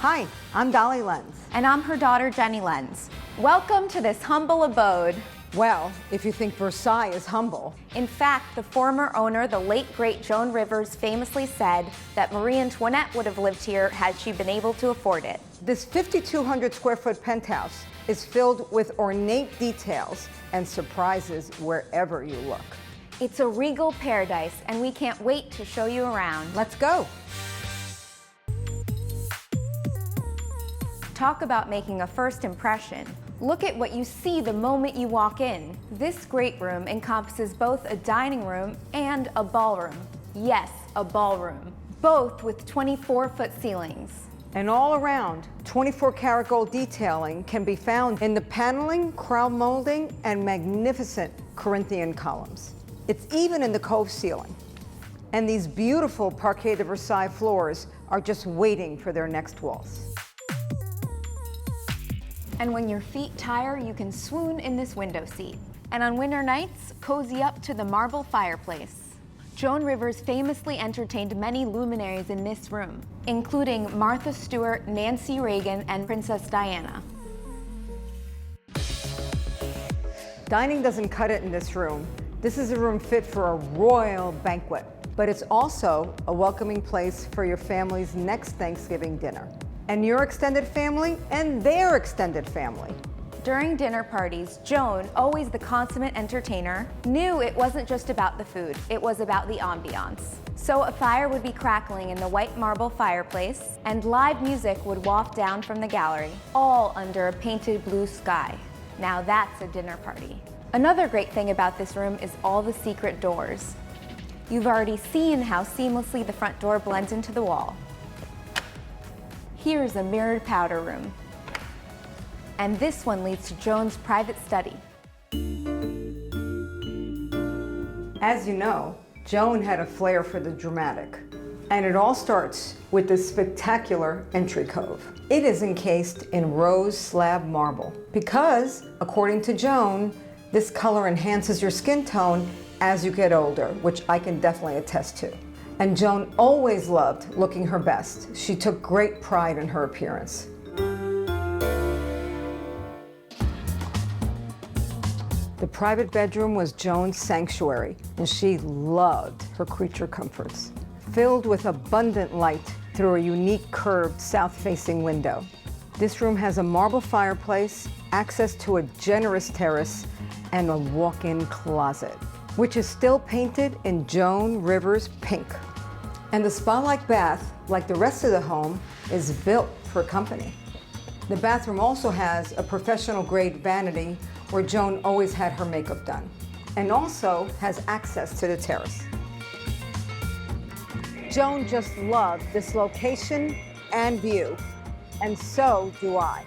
Hi, I'm Dolly Lenz. And I'm her daughter, Jenny Lenz. Welcome to this humble abode. Well, if you think Versailles is humble. In fact, the former owner, the late great Joan Rivers, famously said that Marie Antoinette would have lived here had she been able to afford it. This 5,200 square foot penthouse is filled with ornate details and surprises wherever you look. It's a regal paradise, and we can't wait to show you around. Let's go. Talk about making a first impression. Look at what you see the moment you walk in. This great room encompasses both a dining room and a ballroom. Yes, a ballroom. Both with 24-foot ceilings. And all around, 24-karat gold detailing can be found in the paneling, crown molding, and magnificent Corinthian columns. It's even in the cove ceiling. And these beautiful Parquet de Versailles floors are just waiting for their next waltz. And when your feet tire, you can swoon in this window seat. And on winter nights, cozy up to the marble fireplace. Joan Rivers famously entertained many luminaries in this room, including Martha Stewart, Nancy Reagan, and Princess Diana. Dining doesn't cut it in this room. This is a room fit for a royal banquet, but it's also a welcoming place for your family's next Thanksgiving dinner. And your extended family and their extended family. During dinner parties, Joan, always the consummate entertainer, knew it wasn't just about the food, it was about the ambiance. So a fire would be crackling in the white marble fireplace, and live music would waft down from the gallery, all under a painted blue sky. Now that's a dinner party. Another great thing about this room is all the secret doors. You've already seen how seamlessly the front door blends into the wall. Here's a mirrored powder room. And this one leads to Joan's private study. As you know, Joan had a flair for the dramatic. And it all starts with this spectacular entry cove. It is encased in rose slab marble because, according to Joan, this color enhances your skin tone as you get older, which I can definitely attest to. And Joan always loved looking her best. She took great pride in her appearance. The private bedroom was Joan's sanctuary, and she loved her creature comforts. Filled with abundant light through a unique curved south-facing window. This room has a marble fireplace, access to a generous terrace, and a walk-in closet, which is still painted in Joan Rivers pink. And the spa-like bath, like the rest of the home, is built for company. The bathroom also has a professional-grade vanity where Joan always had her makeup done, and also has access to the terrace. Joan just loved this location and view, and so do I.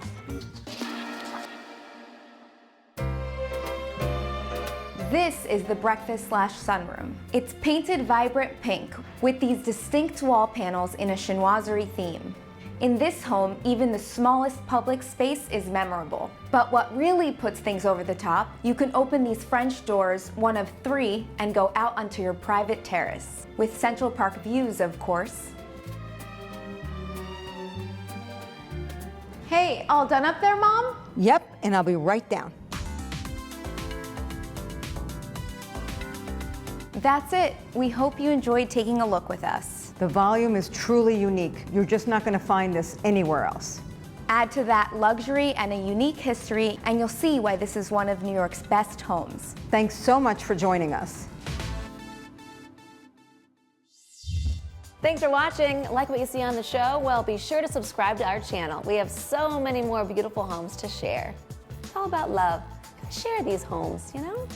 This is the breakfast/sunroom. It's painted vibrant pink with these distinct wall panels in a chinoiserie theme. In this home, even the smallest public space is memorable. But what really puts things over the top, you can open these French doors, one of 3, and go out onto your private terrace. With Central Park views, of course. Hey, all done up there, Mom? Yep, and I'll be right down. That's it. We hope you enjoyed taking a look with us. The volume is truly unique. You're just not going to find this anywhere else. Add to that luxury and a unique history, and you'll see why this is one of New York's best homes. Thanks so much for joining us. Thanks for watching. Like what you see on the show? Well, be sure to subscribe to our channel. We have so many more beautiful homes to share. It's all about love. Share these homes, you know?